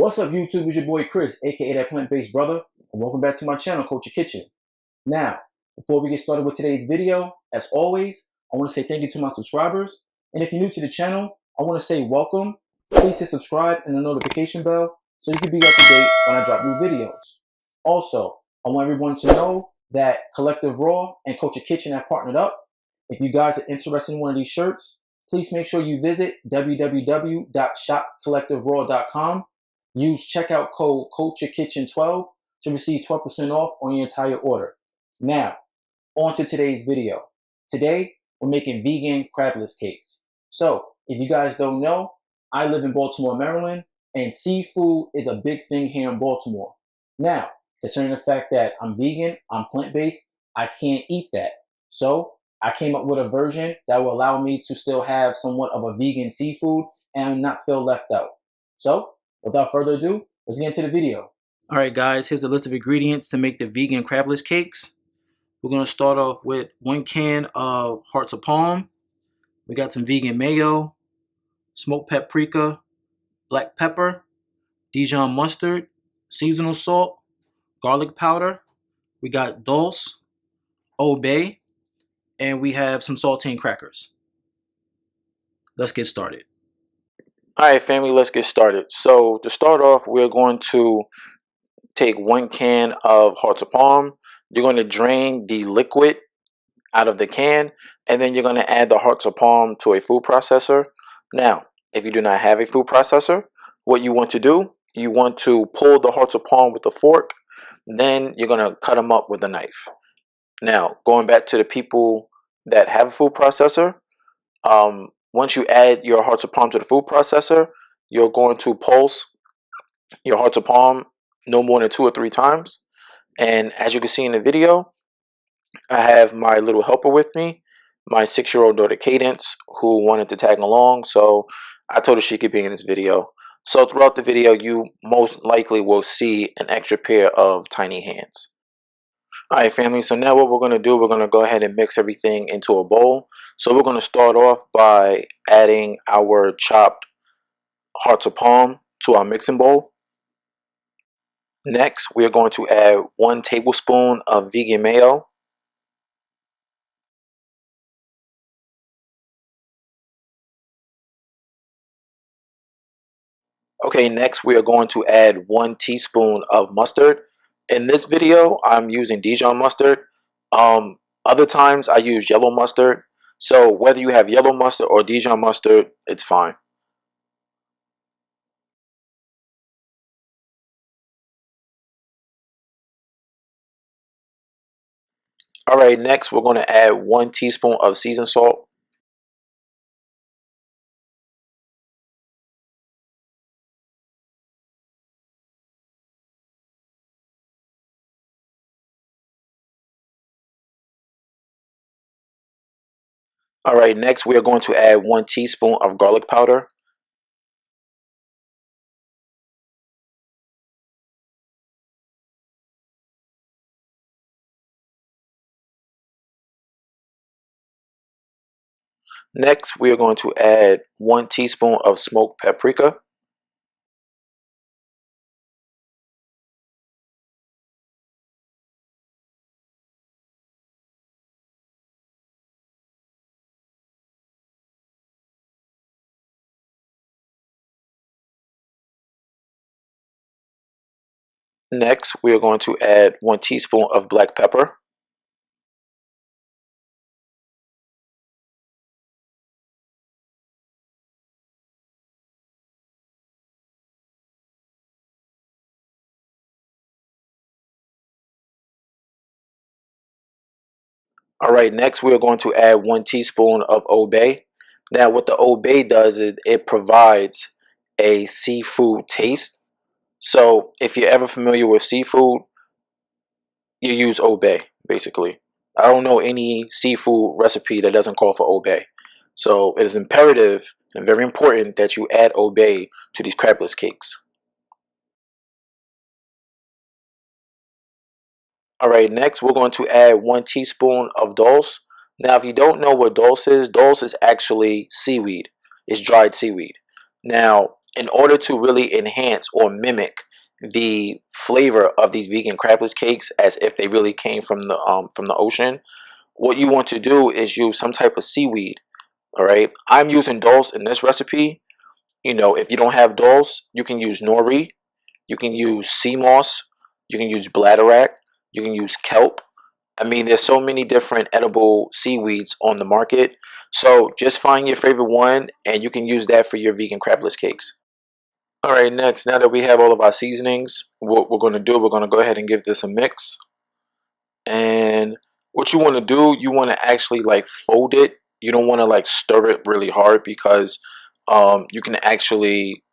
What's up, YouTube? It's your boy Chris, aka that plant-based brother, and welcome back to my channel, Culture Kitchen. Now, before we get started with today's video, as always, I want to say thank you to my subscribers. And if you're new to the channel, I want to say welcome. Please hit subscribe and the notification bell so you can be up to date when I drop new videos. Also, I want everyone to know that Collective Raw and Culture Kitchen have partnered up. If you guys are interested in one of these shirts, please make sure you visit www.shopcollectiveraw.com. Use checkout code CultureKitchen12 to receive 12% off on your entire order. Now, on to today's video. Today, we're making vegan crabless cakes. So, if you guys don't know, I live in Baltimore, Maryland, and seafood is a big thing here in Baltimore. Now, concerning the fact that I'm vegan, I'm plant-based, I can't eat that. So, I came up with a version that will allow me to still have somewhat of a vegan seafood and not feel left out. So, without further ado, let's get into the video. All right, guys, here's the list of ingredients to make the vegan crabless cakes. We're going to start off with 1 can of hearts of palm. We got some vegan mayo, smoked paprika, black pepper, Dijon mustard, seasonal salt, garlic powder. We got dulse, Old Bay, and we have some saltine crackers. Let's get started. All right, family, let's get started. So to start off, we're going to take 1 can of hearts of palm. You're going to drain the liquid out of the can, and then you're going to add the hearts of palm to a food processor. Now, if you do not have a food processor, what you want to do, you want to pull the hearts of palm with a fork, then you're going to cut them up with a knife. Now, going back to the people that have a food processor, once you add your hearts of palm to the food processor, you're going to pulse your hearts of palm no more than 2 or 3 times. And as you can see in the video, I have my little helper with me, my 6-year-old daughter Cadence, who wanted to tag along, so I told her she could be in this video. So throughout the video, you most likely will see an extra pair of tiny hands. Alright, family, so now what we're going to do, we're going to go ahead and mix everything into a bowl. So we're going to start off by adding our chopped hearts of palm to our mixing bowl. Next, we are going to add 1 tablespoon of vegan mayo. Okay, next we are going to add 1 teaspoon of mustard. In this video, I'm using Dijon mustard. Other times I use yellow mustard. So whether you have yellow mustard or Dijon mustard, it's fine. Alright, next we're going to add 1 teaspoon of seasoned salt. Alright, next we are going to add 1 teaspoon of garlic powder. Next we are going to add 1 teaspoon of smoked paprika. Next we are going to add 1 teaspoon of black pepper. Alright, next we are going to add 1 teaspoon of Old Bay. Now what the Old Bay does is it provides a seafood taste. So if you're ever familiar with seafood, you use Old Bay, basically. I don't know any seafood recipe that doesn't call for Old Bay. So it is imperative and very important that you add Old Bay to these crabless cakes. Alright, next we're going to add 1 teaspoon of dulse. Now if you don't know what dulse is actually seaweed. It's dried seaweed. Now in order to really enhance or mimic the flavor of these vegan crabless cakes as if they really came from the ocean, what you want to do is use some type of seaweed. All right, I'm using dulse in this recipe. You know, if you don't have dulse, you can use nori, you can use sea moss, you can use bladderwrack, you can use kelp. I mean, there's so many different edible seaweeds on the market. So just find your favorite one and you can use that for your vegan crabless cakes. All right, next, now that we have all of our seasonings, what we're going to do, we're going to go ahead and give this a mix. And what you want to do, you want to actually like fold it. You don't want to like stir it really hard because you can actually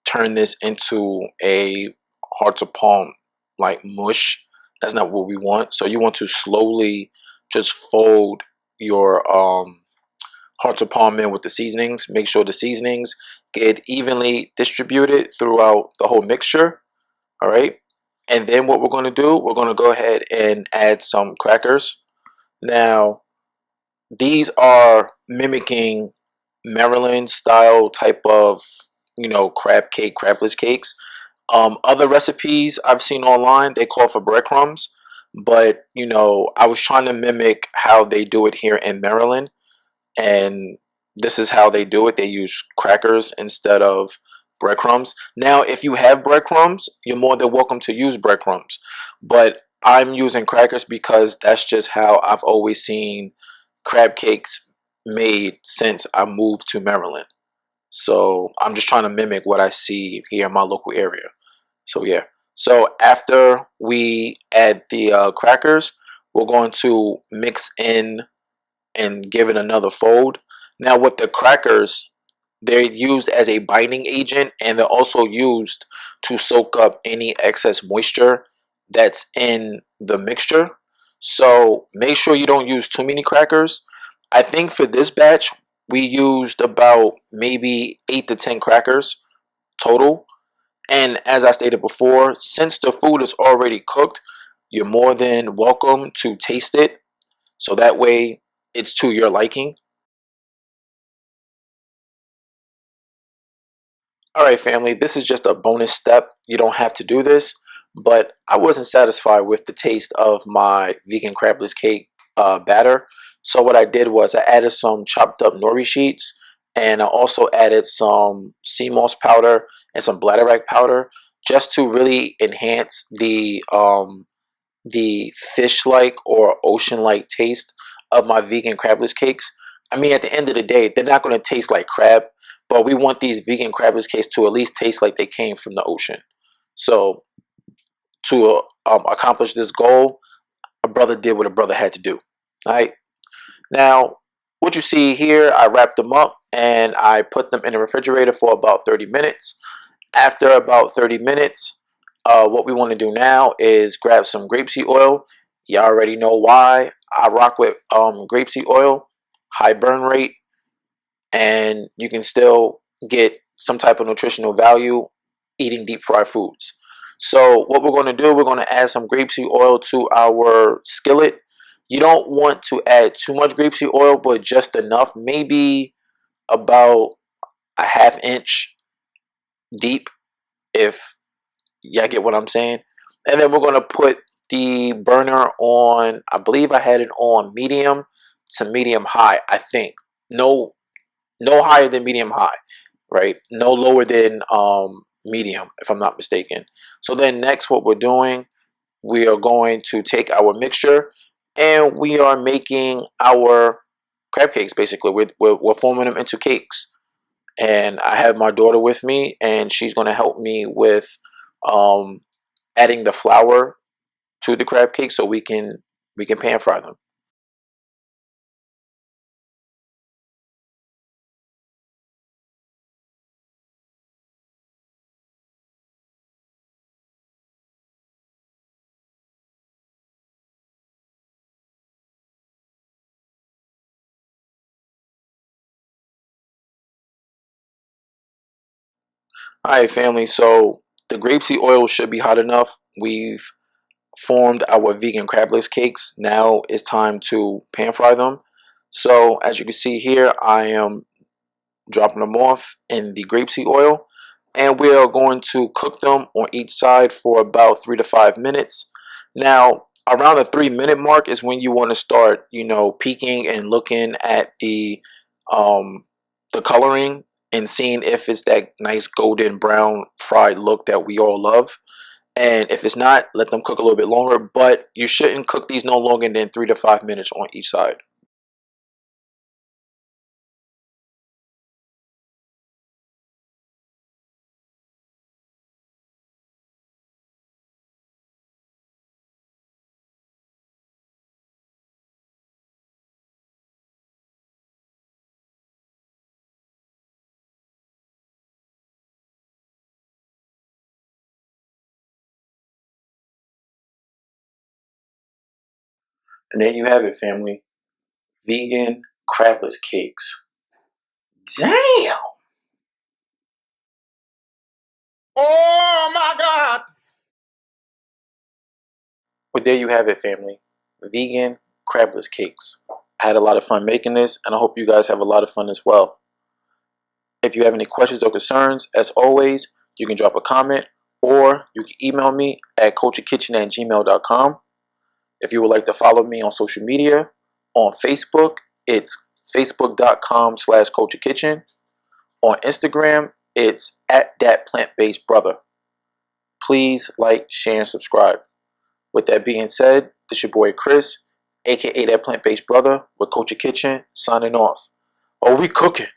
turn this into a hard to palm like mush. That's not what we want. So you want to slowly just fold your hard to palm in with the seasonings. Make sure the seasonings get evenly distributed throughout the whole mixture. All right. And then what we're going to do, we're going to go ahead and add some crackers. Now, these are mimicking Maryland style type of, you know, crab cake, crabless cakes. Other recipes I've seen online, they call for breadcrumbs, but you know, I was trying to mimic how they do it here in Maryland, and this is how they do it. They use crackers instead of breadcrumbs. Now, if you have breadcrumbs, you're more than welcome to use breadcrumbs, but I'm using crackers because that's just how I've always seen crab cakes made since I moved to Maryland. So I'm just trying to mimic what I see here in my local area. So yeah. So after we add the crackers, we're going to mix in and give it another fold. Now with the crackers, they're used as a binding agent and they're also used to soak up any excess moisture that's in the mixture. So make sure you don't use too many crackers. I think for this batch, we used about maybe 8 to 10 crackers total. And as I stated before, since the food is already cooked, you're more than welcome to taste it. So that way it's to your liking. All right, family, this is just a bonus step. You don't have to do this, but I wasn't satisfied with the taste of my vegan crabless cake batter. So what I did was I added some chopped up nori sheets, and I also added some sea moss powder and some bladderwrack powder just to really enhance the fish-like or ocean-like taste of my vegan crabless cakes. I mean, at the end of the day, they're not going to taste like crab, but we want these vegan crabless cakes to at least taste like they came from the ocean. So to accomplish this goal, a brother did what a brother had to do. All right. Now, what you see here, I wrapped them up and I put them in the refrigerator for about 30 minutes. After about 30 minutes, what we want to do now is grab some grapeseed oil. You already know why I rock with grapeseed oil, high burn rate, and you can still get some type of nutritional value eating deep fried foods. So what we're going to do, we're going to add some grapeseed oil to our skillet. You don't want to add too much grapeseed oil, but just enough, maybe about a half inch deep, if y'all get what I'm saying. And then we're going to put the burner on, I believe I had it on medium to medium high, I think. No higher than medium high, right? No lower than medium, if I'm not mistaken. So then next, what we're doing, we are going to take our mixture and we are making our crab cakes. Basically, we're forming them into cakes. And I have my daughter with me, and she's going to help me with um, adding the flour to the crab cake so we can pan fry them. All right, family. So the grapeseed oil should be hot enough. We've formed our vegan crabless cakes. Now it's time to pan fry them. So as you can see here, I am dropping them off in the grapeseed oil. and we are going to cook them on each side for about 3 to 5 minutes. Now, around the 3-minute mark is when you want to start, peeking and looking at the coloring and seeing if it's that nice golden brown fried look that we all love. And if it's not, let them cook a little bit longer, but you shouldn't cook these no longer than 3 to 5 minutes on each side. And there you have it, family. Vegan crabless cakes. Damn! Oh my God! But there you have it, family. Vegan crabless cakes. I had a lot of fun making this, and I hope you guys have a lot of fun as well. If you have any questions or concerns, as always, you can drop a comment or you can email me at culturekitchen@gmail.com. If you would like to follow me on social media, on Facebook, it's facebook.com/culturekitchen. On Instagram, it's at that plant-based brother. Please like, share, and subscribe. With that being said, this your boy Chris, aka that plant-based brother with Culture Kitchen, signing off. Oh, we cooking.